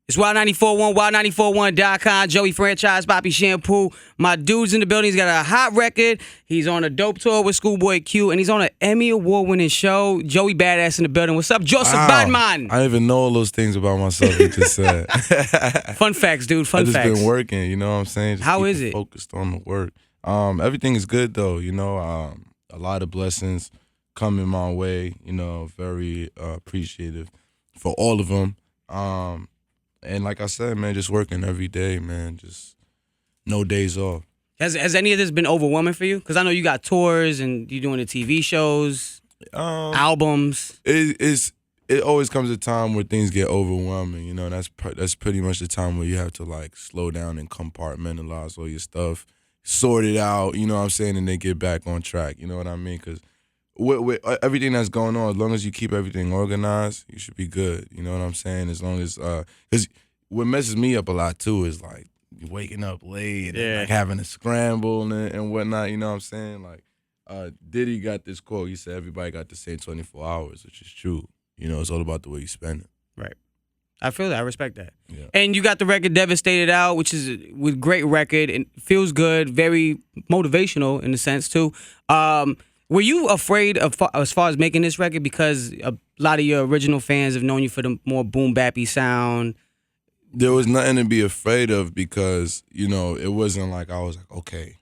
It's Wild941, wild941.com. Joey Franchize, Poppy Shampoo. My dude's in the building. He's got a hot record. He's on a dope tour with Schoolboy Q, and he's on an Emmy Award-winning show. Joey Badass in the building. What's up, Joseph Badman? I don't even know all those things about myself you just said. Fun facts, dude. Fun facts. I've just been working, you know what I'm saying? Just How is it? Focused on the work. Everything is good, though, you know. A lot of blessings coming my way, you know, very appreciative for all of them. And like I said, man, just working every day, man, just no days off. Has any of this been overwhelming for you? Because I know you got tours and you're doing the TV shows, albums. It always comes a time where things get overwhelming, you know. That's pretty much the time where you have to, like, slow down and compartmentalize all your stuff, sort it out, you know what I'm saying, and then get back on track, you know what I mean? Because with everything that's going on, as long as you keep everything organized, you should be good. You know what I'm saying? As long as, because what messes me up a lot too is like waking up late and like having to scramble and whatnot. You know what I'm saying? Like Diddy got this quote. He said everybody got the same 24 hours, which is true. You know, it's all about the way you spend it. Right. I feel that. I respect that. Yeah. And you got the record Devastated out, which is a great record and feels good, very motivational in a sense too. Were you afraid of as far as making this record because a lot of your original fans have known you for the more boom bappy sound? There was nothing to be afraid of because, you know, it wasn't like I was like, okay,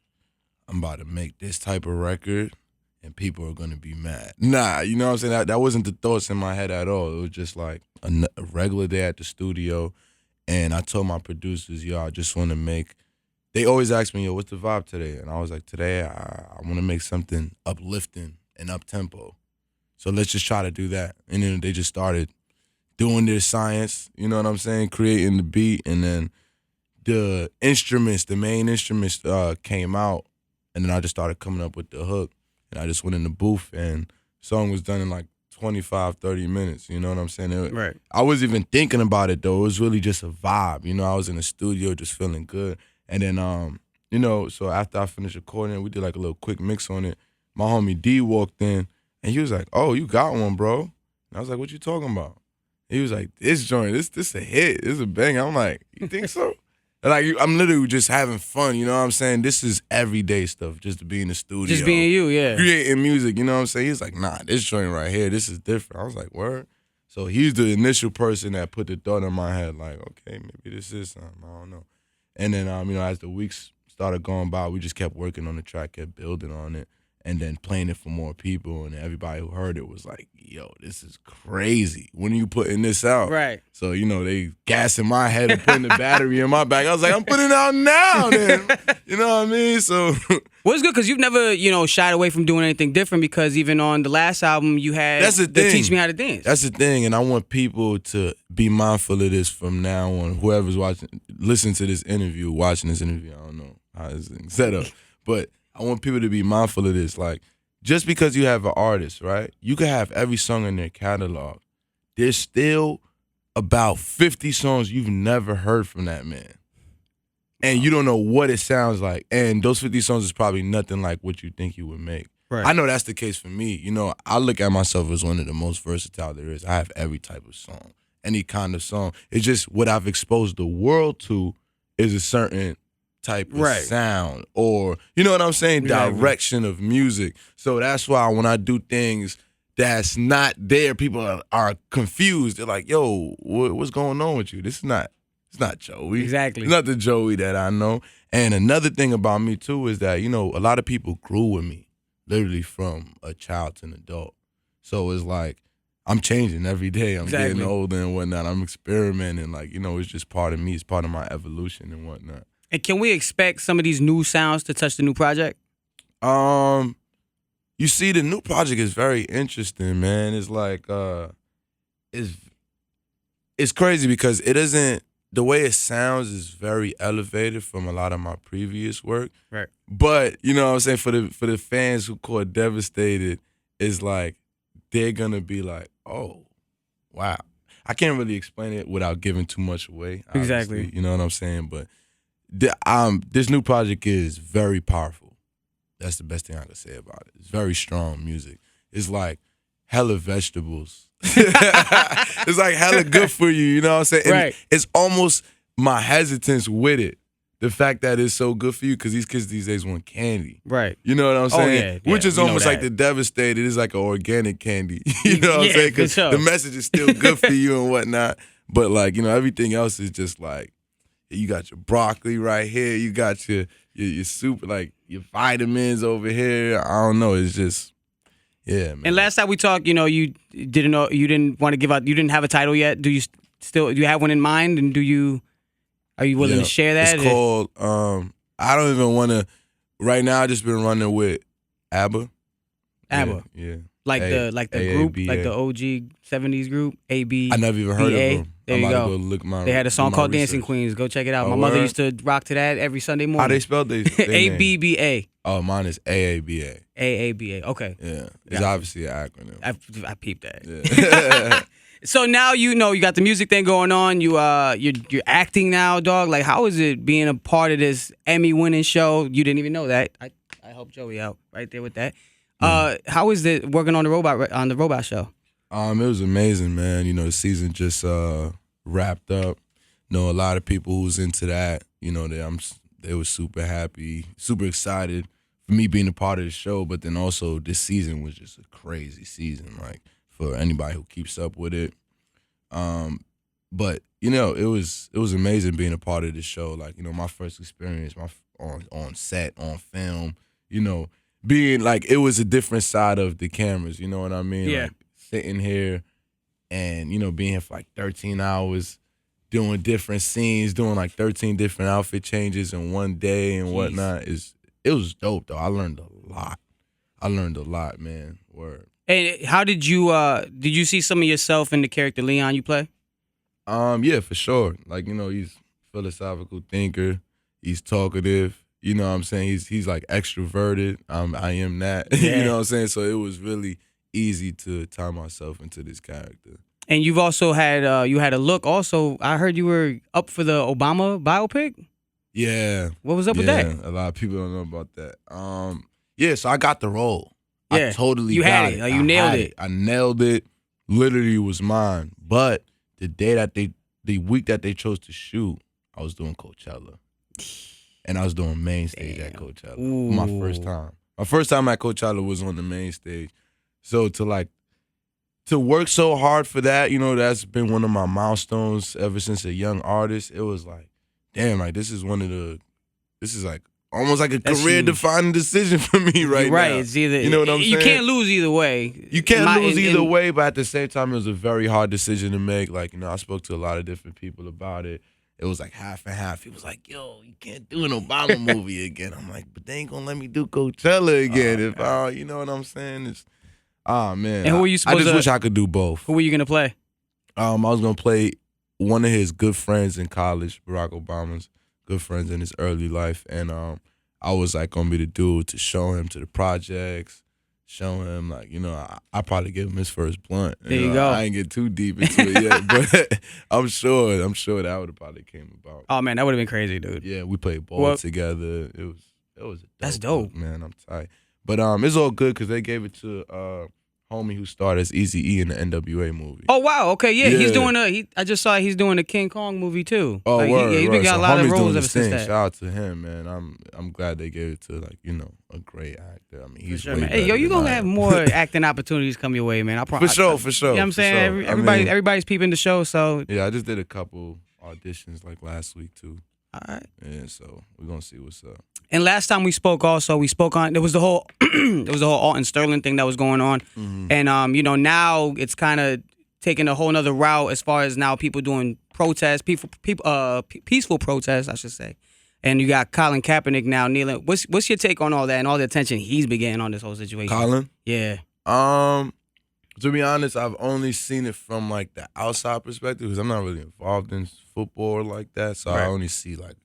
I'm about to make this type of record and people are going to be mad. Nah, you know what I'm saying? That wasn't the thoughts in my head at all. It was just like a regular day at the studio, and I told my producers, yo, I just want to make. They always ask me, yo, what's the vibe today? And I was like, today I want to make something uplifting and up-tempo. So let's just try to do that. And then they just started doing their science, you know what I'm saying, creating the beat. And then the instruments, the main instruments came out. And then I just started coming up with the hook. And I just went in the booth, and the song was done in like 25, 30 minutes, you know what I'm saying? Right. I wasn't even thinking about it, though. It was really just a vibe. You know, I was in the studio just feeling good. And then, you know, so after I finished recording, we did like a little quick mix on it. My homie D walked in, and he was like, oh, you got one, bro. And I was like, what you talking about? He was like, this joint, this a hit. This a bang. I'm like, you think so? And like, I'm literally just having fun, you know what I'm saying? This is everyday stuff, just to be in the studio. Just being you, yeah. Creating music, you know what I'm saying? He's like, nah, this joint right here, this is different. I was like, word? So he's the initial person that put the thought in my head, like, okay, maybe this is something, I don't know. And then, you know, as the weeks started going by, we just kept working on the track, kept building on it, and then playing it for more people. And everybody who heard it was like, yo, this is crazy. When are you putting this out? Right. So, you know, they gassing my head and putting the battery in my back. I was like, I'm putting it out now, then. You know what I mean? So. Well, it's good because you've never, you know, shied away from doing anything different because even on the last album, you had That's the thing. Teach Me How to Dance. That's the thing, and I want people to be mindful of this from now on. Whoever's listening to this interview, watching this interview, I don't know how this thing's set up, but I want people to be mindful of this. Like, just because you have an artist, right? You could have every song in their catalog. There's still about 50 songs you've never heard from that man. And you don't know what it sounds like. And those 50 songs is probably nothing like what you think you would make. Right. I know that's the case for me. You know, I look at myself as one of the most versatile there is. I have every type of song, any kind of song. It's just what I've exposed the world to is a certain type of sound or, you know what I'm saying, direction of music. So that's why when I do things that's not there, people are confused. They're like, yo, what's going on with you? It's not Joey. Exactly. It's not the Joey that I know. And another thing about me, too, is that, you know, a lot of people grew with me, literally from a child to an adult. So it's like, I'm changing every day. I'm getting older and whatnot. I'm experimenting. Like, you know, it's just part of me. It's part of my evolution and whatnot. And can we expect some of these new sounds to touch the new project? You see, the new project is very interesting, man. It's like, it's crazy because it isn't, the way it sounds is very elevated from a lot of my previous work. Right. But, you know what I'm saying, for the fans who caught Devastated, it's like they're going to be like, oh, wow. I can't really explain it without giving too much away. Exactly. You know what I'm saying? But this new project is very powerful. That's the best thing I can say about it. It's very strong music. It's like hella vegetables. It's like hella good for you, you know what I'm saying? And Right. it's almost my hesitance with it. The fact that it's so good for you because these kids these days want candy. Right. You know what I'm saying? yeah, Which is we know almost like that. the Devastated is like an organic candy. You know what I'm Yeah, saying? for Because sure. the message is still good for you and whatnot. But like, everything else is just like, you got your broccoli right here. You got your soup, like your vitamins over here. I don't know. It's just, yeah, man. And last time we talked, you didn't want to give out. You didn't have a title yet. Do you still? Do you have one in mind? And are you willing to share that? It's called. I don't even want to. Right now, I just been running with A.A.B.A. A.A.B.A. Yeah. Like the group, A.A.B.A. like the OG '70s group, A.A.B.A. I never even heard of them. There I'm you about go. to go look They had a song called research. Dancing Queens. Go check it out. Oh, My mother word? used to rock to that every Sunday morning. How they spelled they name? A.B.B.A. Oh, mine is A.A.B.A. A.A.B.A. Okay. Yeah, it's obviously an acronym. I peeped that. Yeah. So now you got the music thing going on. You're acting now, dog. Like, how is it being a part of this Emmy-winning show? You didn't even know that. I helped Joey out right there with that. How is it working on the robot show? It was amazing, man. The season just wrapped up. A lot of people who's into that. They were super happy, super excited for me being a part of the show. But then also this season was just a crazy season, like for anybody who keeps up with it. But it was amazing being a part of the show. Like my first experience, on set, on film. Being like it was a different side of the cameras. You know what I mean? Yeah. Like, sitting here and being here for like 13 hours. Doing different scenes, doing like 13 different outfit changes in one day and whatnot. It was dope though. I learned a lot, man. Word. And how did you see some of yourself in the character Leon you play? Yeah, for sure. Like, he's a philosophical thinker. He's talkative. You know what I'm saying? He's like extroverted. I am that. Yeah. You know what I'm saying? So it was really easy to tie myself into this character. And you've also had you had a look. Also, I heard you were up for the Obama biopic. Yeah. What was up with that? A lot of people don't know about that. Yeah, so I got the role. Yeah. I totally You got had it. it. Like, you nailed had it. I nailed it. Literally was mine. But the week that they chose to shoot, I was doing Coachella. And I was doing main stage at Coachella. Ooh. My first time. My first time at Coachella was on the main stage. So to work so hard for that, that's been one of my milestones ever since a young artist. It was like, damn, like this is like almost like a That's career-defining decision for me right now. Right. It's either You know what I'm saying? You can't lose either way. You can't lose either way, but at the same time, it was a very hard decision to make. Like, I spoke to a lot of different people about it. It was like half and half. He was like, yo, you can't do an Obama movie again. I'm like, but they ain't gonna let me do Coachella again. You know what I'm saying? Man. And who were you supposed I just to- wish I could do both. Who were you gonna play? I was gonna play one of his good friends in college, Barack Obama's good friends in his early life, and I was like gonna be the dude to show him to the projects, show him like I probably give him his first blunt. There you go. I ain't get too deep into it yet, but I'm sure that would have probably came about. Oh man, that would have been crazy, dude. Yeah, we played ball together. It was That's dope, man. I'm tight, but it's all good because they gave it to homie who starred as Eazy-E in the NWA movie. Oh wow, okay, yeah. He's Yeah. doing I just saw he's doing a King Kong movie too. Oh, like, word, he's been word. got So a lot of homie's roles doing ever his since thing. that. Shout out to him, man. I'm glad they gave it to a great actor. I mean, he's Sure, way man. Hey, yo, better you than gonna I have am. more acting opportunities come your way, man. I promise. For sure. You know what I'm saying? Everybody's peeping the show, so Yeah, I just did a couple auditions like last week too. all right. Yeah, so we're gonna see what's up. And last time we spoke on there was the whole Alton Sterling thing that was going on, Mm-hmm. and now it's kind of taking a whole nother route as far as now people doing protests, peaceful protests, I should say. And you got Colin Kaepernick now kneeling. What's your take on all that and all the attention he's been getting on this whole situation? Colin? Yeah. To be honest, I've only seen it from like the outside perspective because I'm not really involved in football or like that. So I Right. only see like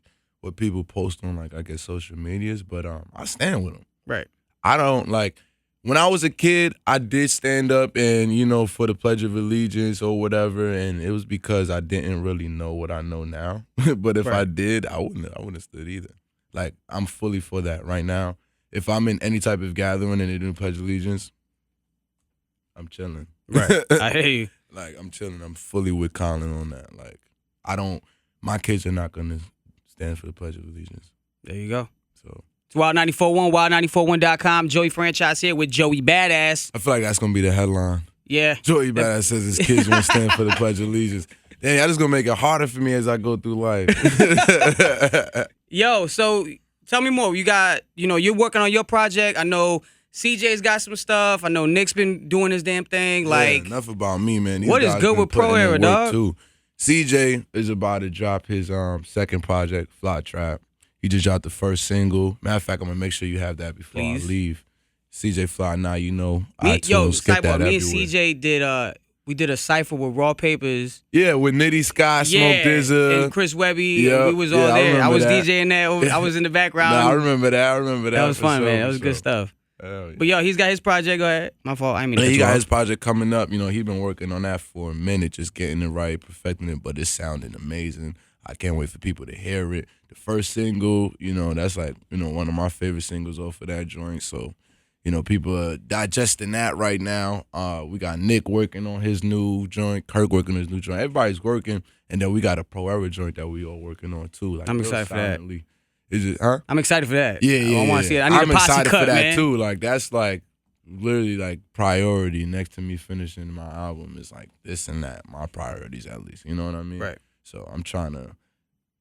what people post on like I guess social medias. But I stand with them. Right. I don't like when I was a kid, I did stand up and, for the Pledge of Allegiance or whatever, and it was because I didn't really know what I know now. But if I Right. did, I wouldn't have stood either. Like, I'm fully for that right now. If I'm in any type of gathering and they do Pledge Allegiance, I'm chilling. Right. I hear you. Like, I'm chilling. I'm fully with Colin on that. Like, my kids are not gonna stand for the Pledge of Allegiance. There you go. So It's Wild 94.1, wild941.com. Joey Franchize here with Joey Badass. I feel like that's gonna be the headline. Yeah. Joey Badass says his kids won't stand for the Pledge of Allegiance. Dang, I just gonna make it harder for me as I go through life. Yo, so tell me more. You're working on your project. I know CJ's got some stuff. I know Nick's been doing his damn thing. Like, enough about me, man. What is good with Pro Era, dog? Too. CJ is about to drop his second project, Fly Trap. He just dropped the first single. Matter of fact, I'm gonna make sure you have that before I leave. CJ Fly, now you know. iTunes, get that me everywhere. and CJ did a cypher with Raw Papers. Yeah, with Nitty Sky, Smoke DZA, and Chris Webby. Yep. We was all there. I was DJing that. I was in the background. I remember that. That was fun, man. That was good stuff. Yeah. But yo, he's got his project. Go ahead. My fault. I mean, he got his project coming up. He's been working on that for a minute, just getting it right, perfecting it. But it's sounding amazing. I can't wait for people to hear it. The first single, that's like, one of my favorite singles off of that joint. So, people are digesting that right now. We got Nick working on his new joint, Kirk working on his new joint. Everybody's working, and then we got a Pro Era joint that we all working on too. Like, I'm excited for that. Is it? Huh? I'm excited for that. Yeah. I want to see it. I need a posse excited cut, for that man. too. Like, that's like literally like priority next to me finishing my album is like this and that. My priorities, at least. You know what I mean? Right. So I'm trying to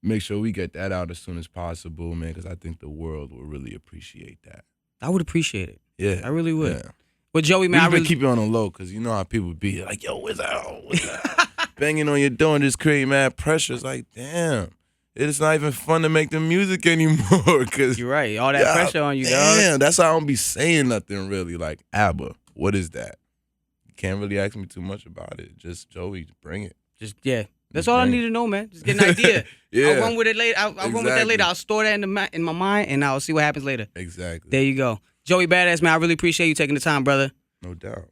make sure we get that out as soon as possible, man, because I think the world will really appreciate that. I would appreciate it. Yeah. I really would. Yeah. But Joey, man, I really keep it on the low because you know how people be like, yo, what's that? Banging on your door and just create mad pressure. It's like, damn. It's not even fun to make the music anymore. Cause, you're right. All that pressure on you, dog. Damn, that's why I don't be saying nothing really. Like, A.A.B.A, what is that? You can't really ask me too much about it. Just, Joey, bring it. That's all I need to know, man. Just get an idea. Yeah. I'll run with it later. I'll run with that later. I'll store that in my mind, and I'll see what happens later. Exactly. There you go. Joey Badass, man, I really appreciate you taking the time, brother. No doubt.